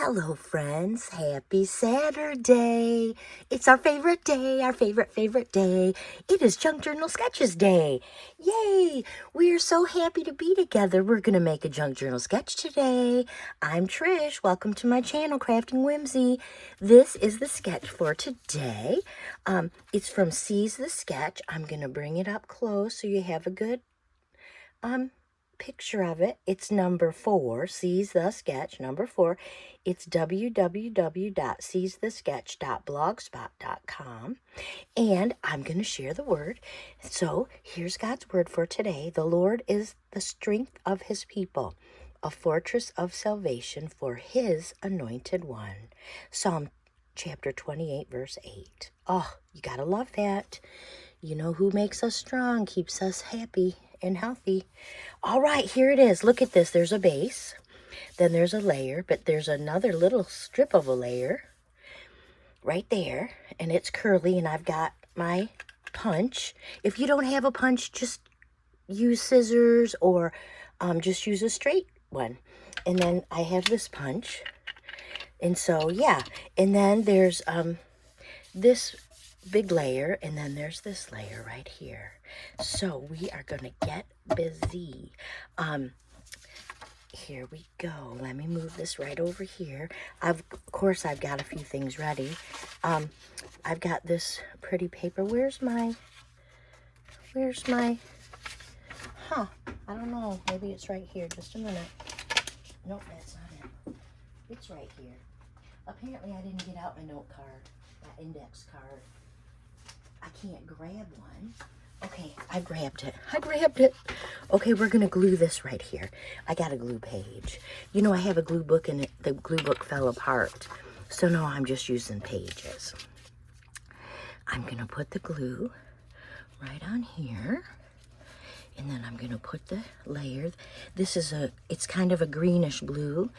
Hello, friends. Happy Saturday. It's our favorite day, our favorite day. It is Junk Journal Sketches Day. Yay! We are so happy to be together. We're going to make a Junk Journal sketch today. I'm Trish. Welcome to my channel, Crafting Whimsy. This is the sketch for today. It's from Seize the Sketch. I'm going to bring it up close so you have a good picture of it. It's number 4, Seize the Sketch, number 4. It's www.SeizeTheSketch.blogspot.com. And I'm going to share the word. So here's God's word for today. The Lord is the strength of his people, a fortress of salvation for his anointed one. Psalm chapter 28, verse 8. Oh, you got to love that. You know who makes us strong, keeps us happy and healthy. All right, here it is. Look at this. There's a base. Then there's a layer, but there's another little strip of a layer right there, and it's curly, and I've got my punch. If you don't have a punch, just use scissors or just use a straight one. And then I have this punch. And so, yeah. And then there's this big layer, and then there's this layer right here. So we are going to get busy. Here we go. Let me move this right over here. Of course, I've got a few things ready. I've got this pretty paper. Where's my, I don't know. Maybe it's right here. Just a minute. Nope, that's not it. It's right here. Apparently, I didn't get out my note card, that index card. I can't grab one. Okay, I grabbed it. Okay, we're going to glue this right here. I got a glue page. You know, I have a glue book and the glue book fell apart. So now I'm just using pages. I'm going to put the glue right on here. And then I'm going to put the layer. This is it's kind of a greenish blue.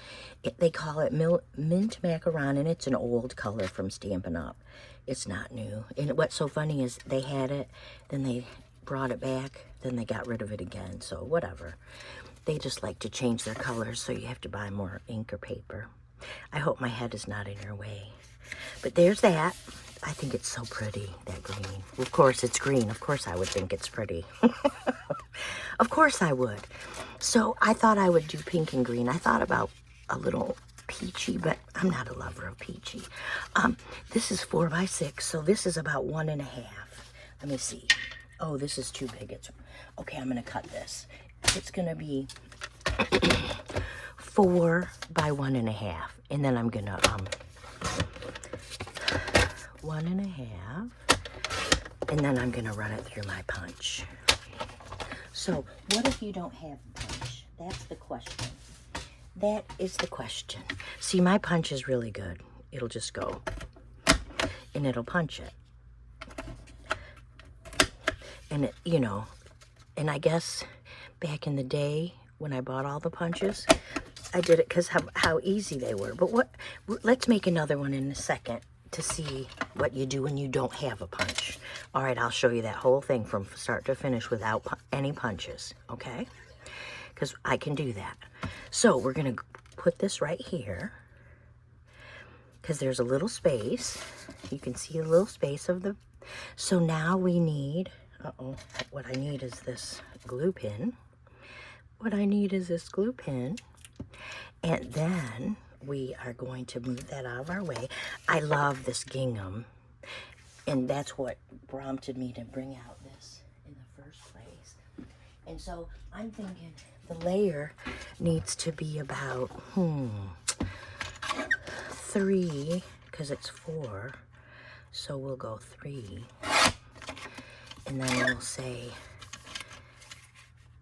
They call it mint macaron, and it's an old color from Stampin' Up. It's not new. And what's so funny is they had it, then they brought it back, then they got rid of it again. So whatever. They just like to change their colors, so you have to buy more ink or paper. I hope my head is not in your way. But there's that. I think it's so pretty, that green. Of course, it's green. Of course I would think it's pretty. Of course I would. So I thought I would do pink and green. I thought about a little peachy, but I'm not a lover of peachy. This is 4 by 6, so this is about 1.5. Let me see. Oh, this is too big. Okay, I'm going to cut this. It's going to be 4 by 1.5, and then I'm going to 1.5, and then I'm going to run it through my punch. So, what if you don't have a punch? That's the question. That is the question. See, my punch is really good. It'll just go, and it'll punch it. And, it, you know, and I guess back in the day when I bought all the punches, I did it because how easy they were. But let's make another one in a second to see what you do when you don't have a punch. All right, I'll show you that whole thing from start to finish without any punches, okay? Because I can do that. So we're going to put this right here because there's a little space. You can see a little space of the... So now we need... what I need is this glue pin. And then we are going to move that out of our way. I love this gingham. And that's what prompted me to bring out this in the first place. And so I'm thinking the layer needs to be about, 3, because it's 4. So we'll go 3. And then we'll say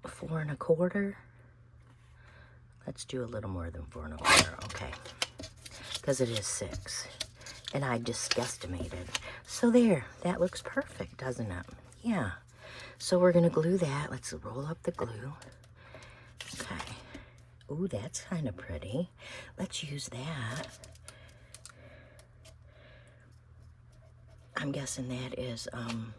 4 1/4. Let's do a little more than 4 1/4, okay. Because it is 6. And I just guesstimated. So there, that looks perfect, doesn't it? Yeah. So we're going to glue that. Let's roll up the glue. Okay. Ooh, that's kind of pretty. Let's use that. I'm guessing that is, I'm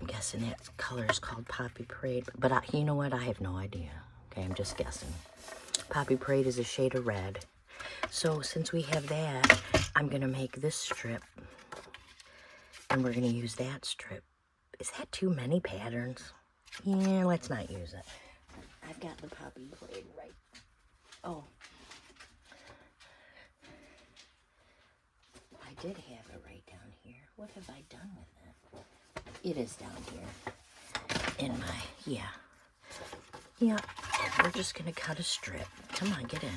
guessing that color is called Poppy Parade. But you know what? I have no idea. Okay, I'm just guessing. Poppy Parade is a shade of red. So since we have that, I'm going to make this strip. And we're going to use that strip. Is that too many patterns? Yeah, let's not use it. I've got the Poppy Parade right. Oh. I did have it right down here. What have I done with it? It is down here. In my, yeah. Yeah, we're just going to cut a strip. Come on, get in.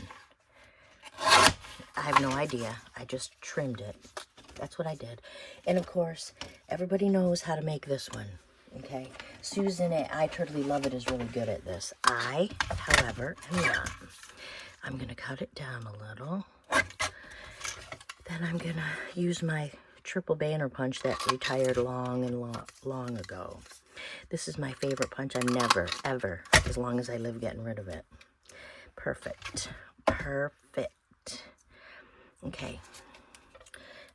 I have no idea. I just trimmed it. That's what I did. And of course, everybody knows how to make this one. Okay? Susan at I Totally Love It is really good at this. I, however, am not. I'm going to cut it down a little. Then I'm going to use my triple banner punch that retired long ago. This is my favorite punch. I'm never, ever, as long as I live, getting rid of it. Perfect. Perfect. Okay.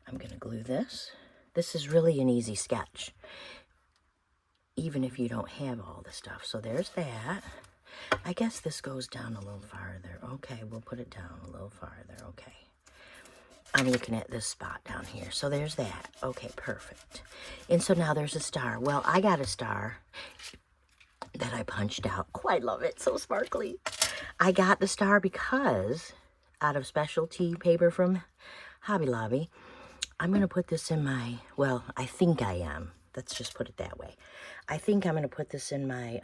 I'm going to glue this. This is really an easy sketch, even if you don't have all the stuff. So there's that. I guess this goes down a little farther. Okay, we'll put it down a little farther. Okay. I'm looking at this spot down here. So there's that. Okay, perfect. And so now there's a star. Well, I got a star that I punched out. Oh, I love it. So sparkly. I got the star because out of specialty paper from Hobby Lobby, I'm going to put this in my, well, I think I am. Let's just put it that way. I think I'm going to put this in my,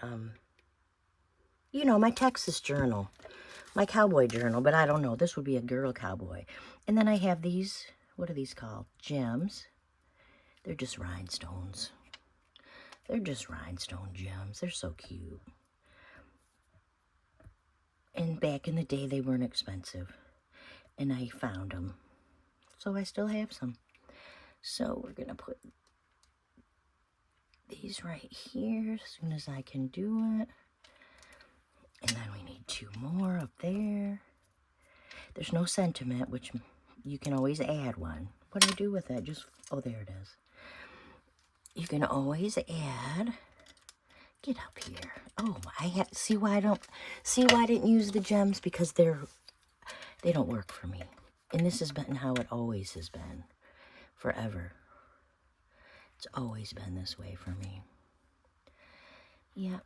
you know, my Texas journal. My cowboy journal, but I don't know. This would be a girl cowboy. And then I have these, what are these called? Gems. They're just rhinestones. They're just rhinestone gems. They're so cute. And back in the day, they weren't expensive. And I found them. So I still have some. So we're going to put these right here as soon as I can do it. And then we need 2 more up there. There's no sentiment, which you can always add one. What do I do with that? Just, oh, there it is. You can always add, get up here. Oh, I have, see why I didn't use the gems? Because they don't work for me. And this has been how it always has been. Forever. It's always been this way for me. Yeah.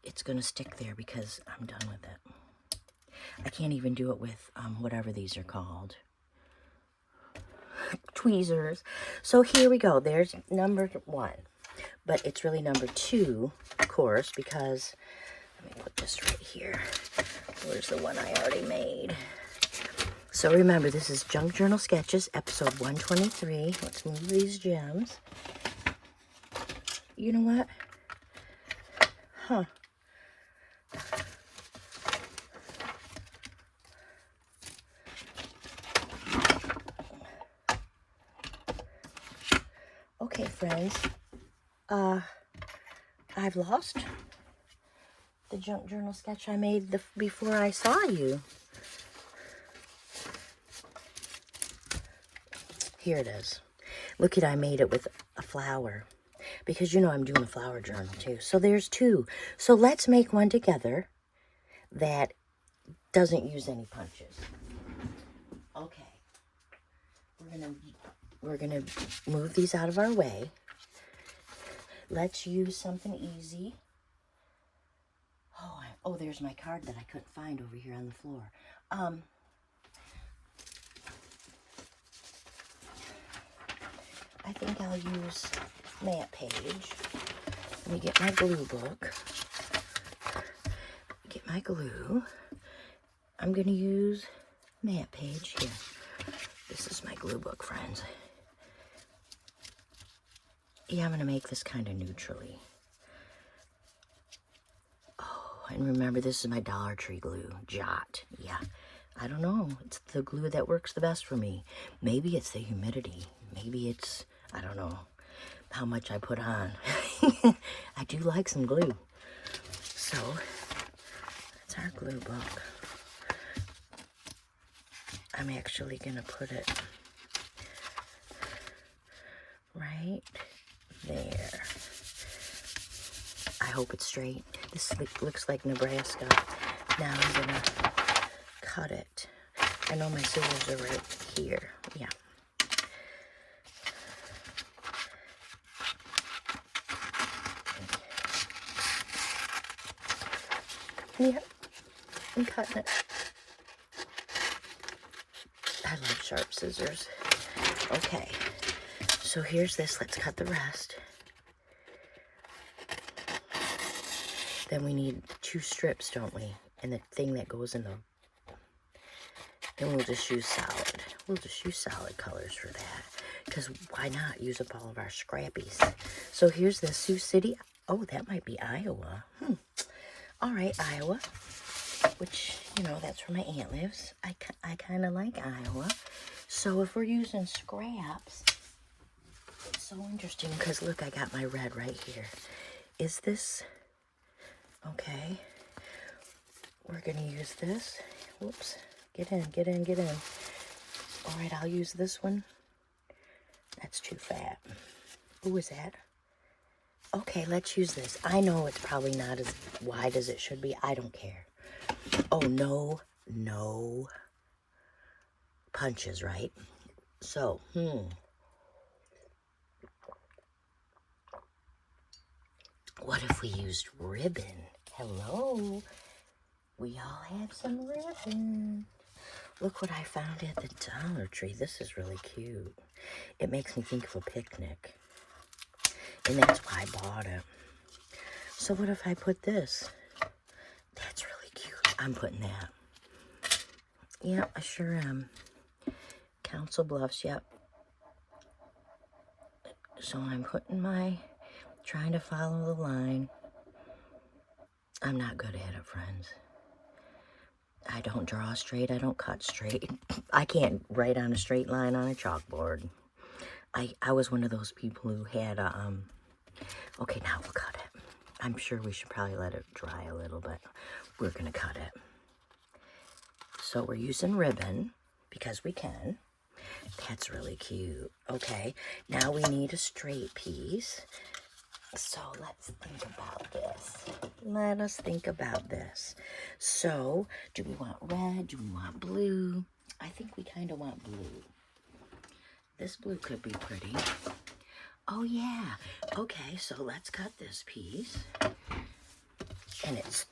It's going to stick there because I'm done with it. I can't even do it with whatever these are called. Tweezers. So here we go. There's number 1. But it's really number 2, of course, because, let me put this right here. Where's the one I already made? So remember, this is Junk Journal Sketches, episode 123. Let's move these gems. You know what? Huh. Okay, friends, I've lost the junk journal sketch I made before I saw you. Here it is. Look at, I made it with a flower because you know I'm doing a flower journal too. So there's 2. So let's make one together that doesn't use any punches. Okay. We're gonna move these out of our way. Let's use something easy. Oh, there's my card that I couldn't find over here on the floor. I think I'll use Matte Page. Let me get my glue book. Get my glue. I'm gonna use Matte Page here. This is my glue book, friends. Yeah, I'm going to make this kind of neutrally. Oh, and remember, this is my Dollar Tree glue, Jot. Yeah, I don't know. It's the glue that works the best for me. Maybe it's the humidity. Maybe it's, I don't know, how much I put on. I do like some glue. So, that's our glue book. I'm actually going to put it right there. I hope it's straight. This looks like Nebraska. Now I'm gonna cut it. I know my scissors are right here. Yeah. Yep, I'm cutting it. I love sharp scissors. Okay, so here's this. Let's cut the rest. Then we need 2 strips, don't we? And the thing that goes in the... Then we'll just use solid. We'll just use solid colors for that. Because why not use up all of our scrappies? So here's the Sioux City. Oh, that might be Iowa. All right, Iowa. Which, you know, that's where my aunt lives. I kind of like Iowa. So if we're using scraps, it's so interesting because look, I got my red right here. Is this... Okay, we're gonna use this. Whoops, get in, get in, get in. All right, I'll use this one. That's too fat. Who is that? Okay, let's use this. I know it's probably not as wide as it should be. I don't care. Oh, no punches, right? So, what if we used ribbon? Hello? We all have some ribbon. Look what I found at the Dollar Tree. This is really cute. It makes me think of a picnic. And that's why I bought it. So what if I put this? That's really cute. I'm putting that. Yep, I sure am. Council Bluffs, yep. So I'm putting trying to follow the line. I'm not good at it, friends. I don't draw straight. I don't cut straight. I can't write on a straight line on a chalkboard. I was one of those people who had okay, now we'll cut it. I'm sure we should probably let it dry a little, but we're gonna cut it. So we're using ribbon because we can. That's really cute. Okay, now we need a straight piece. So let's think about this. Let us think about this. So, do we want red? Do we want blue? I think we kind of want blue. This blue could be pretty. Oh, yeah. Okay, so let's cut this piece. And it's...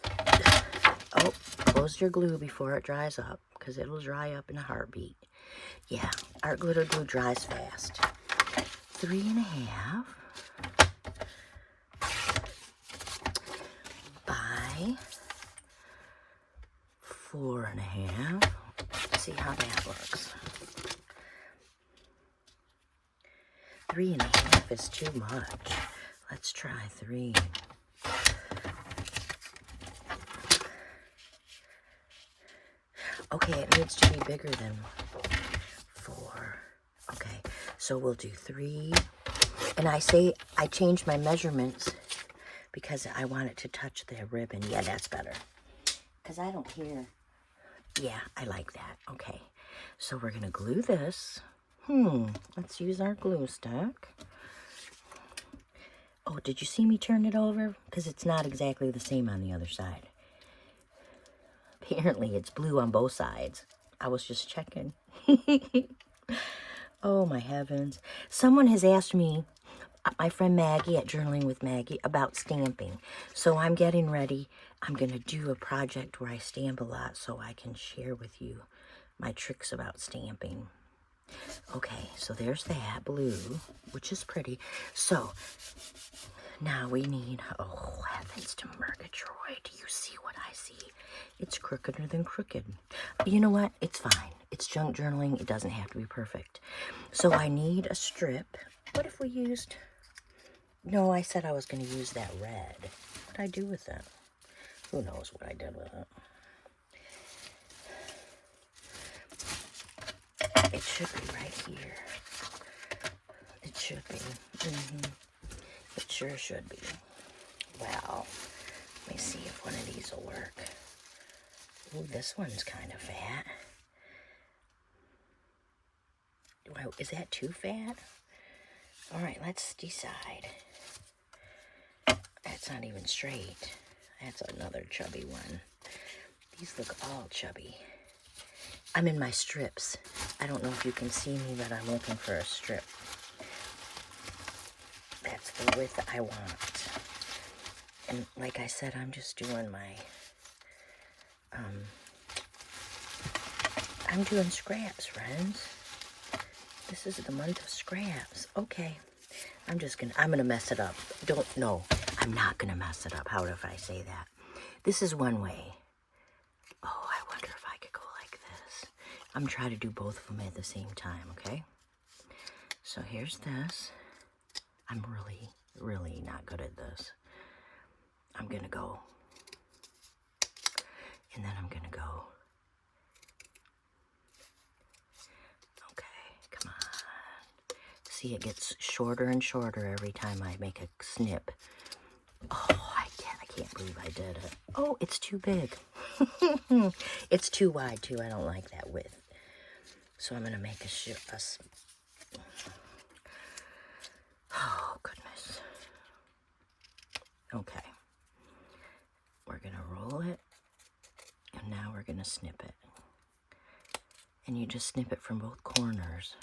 Oh, close your glue before it dries up, because it'll dry up in a heartbeat. Yeah, art glitter glue dries fast. 3.5 by 4.5. Let's see how that works. 3.5 is too much. Let's try 3. Okay, it needs to be bigger than 4. Okay, so we'll do 3. And I changed my measurements because I want it to touch the ribbon. Yeah, that's better. Because I don't care. Yeah, I like that. Okay, so we're going to glue this. Let's use our glue stick. Oh, did you see me turn it over? Because it's not exactly the same on the other side. Apparently, it's blue on both sides. I was just checking. Oh, my heavens. Someone has asked me, my friend Maggie at Journaling with Maggie, about stamping. So I'm getting ready. I'm going to do a project where I stamp a lot so I can share with you my tricks about stamping. Okay, so there's that blue, which is pretty. So now we need, oh, heavens to Murgatroyd. Do you see what I see? It's crookeder than crooked. You know what? It's fine. It's junk journaling. It doesn't have to be perfect. So I need a strip. What if we used... No, I said I was going to use that red. What did I do with that? Who knows what I did with it? It should be right here. It should be. It sure should be. Well, let me see if one of these will work. Ooh, this one's kind of fat. Is that too fat? All right, let's decide. That's not even straight. That's another chubby one. look all chubby. I'm in my strips. I don't know if you can see me, but I'm looking for a strip. That's the width I want. And like I said, I'm just doing my, I'm doing scraps, friends. This is the month of scraps. Okay. I'm gonna mess it up. No, I'm not gonna mess it up. How if I say that? This is one way. Oh, I wonder if I could go like this. I'm trying to do both of them at the same time, okay? So here's this. I'm really, really not good at this. I'm gonna go, and then I'm gonna go. Okay, come on. See, it gets shorter and shorter every time I make a snip. Oh, I can't believe I did it. Oh, it's too big. It's too wide, too. I don't like that width. So I'm going to make oh, goodness. Okay. We're going to roll it, and now we're going to snip it. And you just snip it from both corners.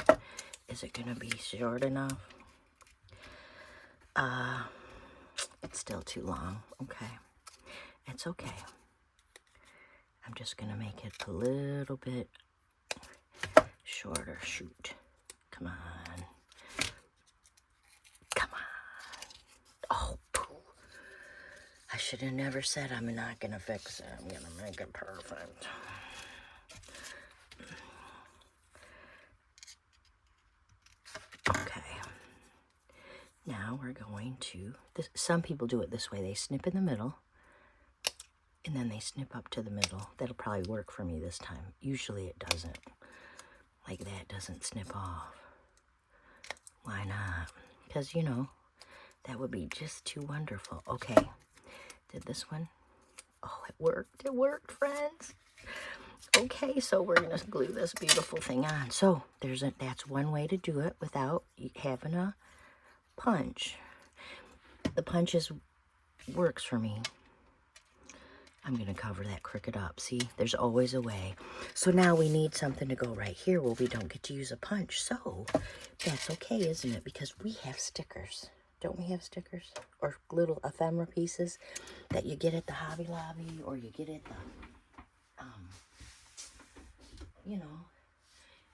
Is it going to be short enough? It's still too long. Okay. It's okay. I'm just going to make it a little bit shorter. Shoot. Come on. Come on. Oh, pooh. I should have never said I'm not going to fix it. I'm going to make it perfect. Okay. Now we're going to, some people do it this way. They snip in the middle, and then they snip up to the middle. That'll probably work for me this time. Usually it doesn't. Like that doesn't snip off. Why not? Because, you know, that would be just too wonderful. Okay. Did this one? Oh, it worked. It worked, friends. Okay, so we're going to glue this beautiful thing on. So that's one way to do it without having a punch. The punches works for me. I'm going to cover that crooked up. See, there's always a way. So now we need something to go right here where we don't get to use a punch. So that's okay, isn't it? Because we have stickers. Don't we have stickers? Or little ephemera pieces that you get at the Hobby Lobby, or you get at the, you know.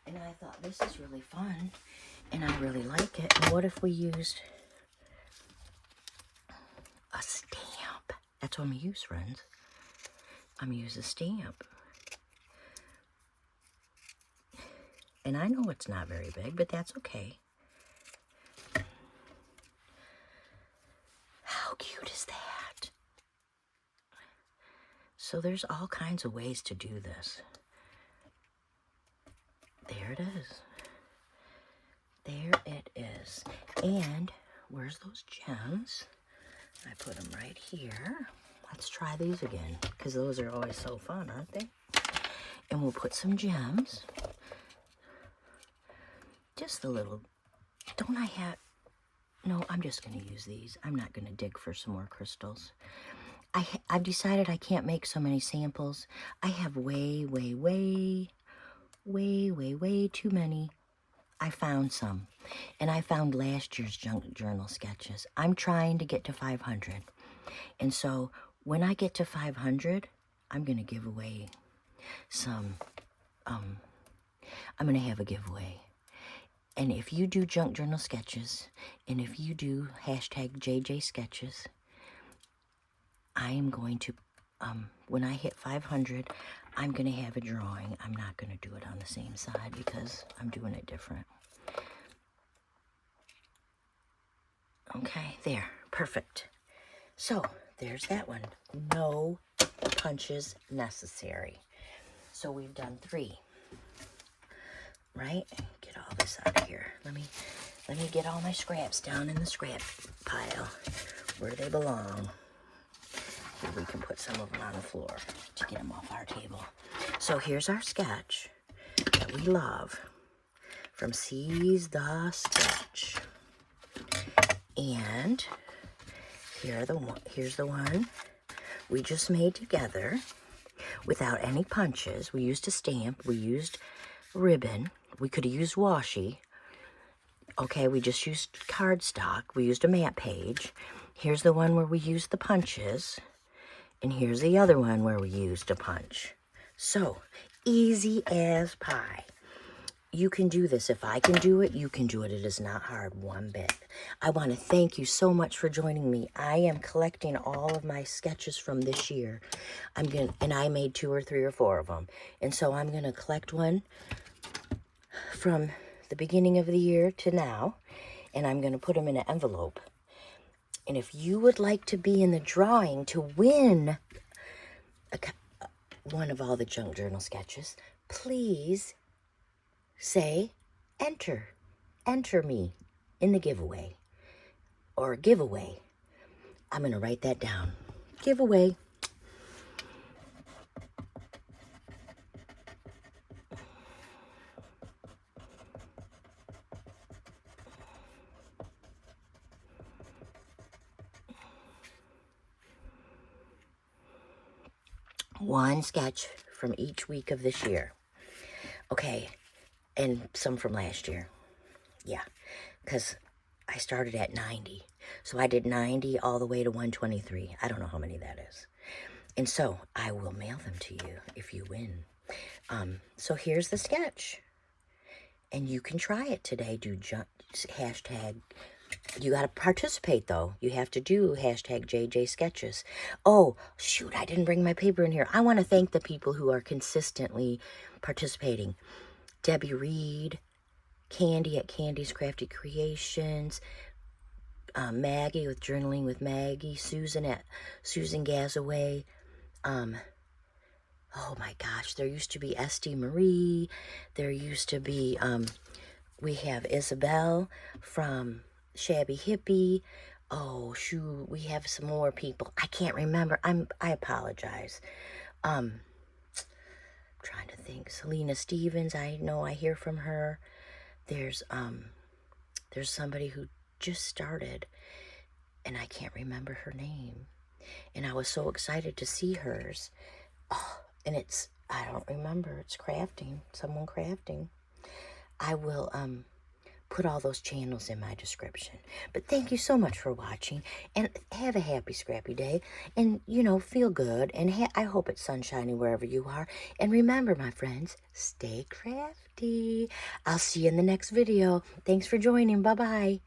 And I thought, this is really fun. And I really like it. And what if we used a stamp? That's what I'm going to use, friends. I'm going to use a stamp. And I know it's not very big, but that's okay. How cute is that? So there's all kinds of ways to do this. There it is. There it is. And where's those gems? I put them right here. Let's try these again, because those are always so fun, aren't they? And we'll put some gems. Just a little. Don't I have... No, I'm just going to use these. I'm not going to dig for some more crystals. I've decided I can't make so many samples. I have way too many. I found some. And I found last year's junk journal sketches. I'm trying to get to 500. And so when I get to 500, I'm going to give away some, I'm going to have a giveaway. And if you do junk journal sketches, and if you do hashtag JJ sketches, I am going to, when I hit 500, I'm going to have a drawing. I'm not going to do it on the same side because I'm doing it different. Okay, there, perfect. So, there's that one. No punches necessary. So we've done 3. Right? Get all this out of here. Let me get all my scraps down in the scrap pile where they belong. Here we can put some of them on the floor to get them off our table. So here's our sketch that we love from SeizeTheSketch. And here's the one we just made together. without any punches. We used a stamp. We used ribbon. We could have used washi. Okay, we just used cardstock. We used a matte page. Here's the one where we used the punches. And here's the other one where we used a punch. So, easy as pie. You can do this. If I can do it, you can do it. It is not hard one bit. I want to thank you so much for joining me. I am collecting all of my sketches from this year. And I made 2 or 3 or 4 of them. And so I'm going to collect one from the beginning of the year to now. And I'm going to put them in an envelope. And if you would like to be in the drawing to win one of all the junk journal sketches, please say enter. Enter me in the giveaway. Or giveaway. I'm going to write that down. Giveaway. One sketch from each week of this year. Okay. And some from last year. Yeah. Because I started at 90. So I did 90 all the way to 123. I don't know how many that is. And so I will mail them to you if you win. So here's the sketch. And you can try it today. Do hashtag. You got to participate, though. You have to do hashtag JJ Sketches. Oh, shoot. I didn't bring my paper in here. I want to thank the people who are consistently participating. Debbie Reed, Candy at Candy's Crafty Creations, Maggie with Journaling with Maggie, Susan at Susan Gazaway. Oh my gosh, there used to be Esty Marie. There used to be, we have Isabel from Shabby Hippie. Oh shoot, we have some more people. I can't remember. I apologize. Trying to think. Selena Stevens, I know I hear from her. There's somebody who just started and I can't remember her name. And I was so excited to see hers. Oh, and I don't remember. It's crafting. Someone crafting. I will put all those channels in my description. But thank you so much for watching. And have a happy scrappy day. And, feel good. And I hope it's sunshiny wherever you are. And remember, my friends, stay crafty. I'll see you in the next video. Thanks for joining. Bye-bye.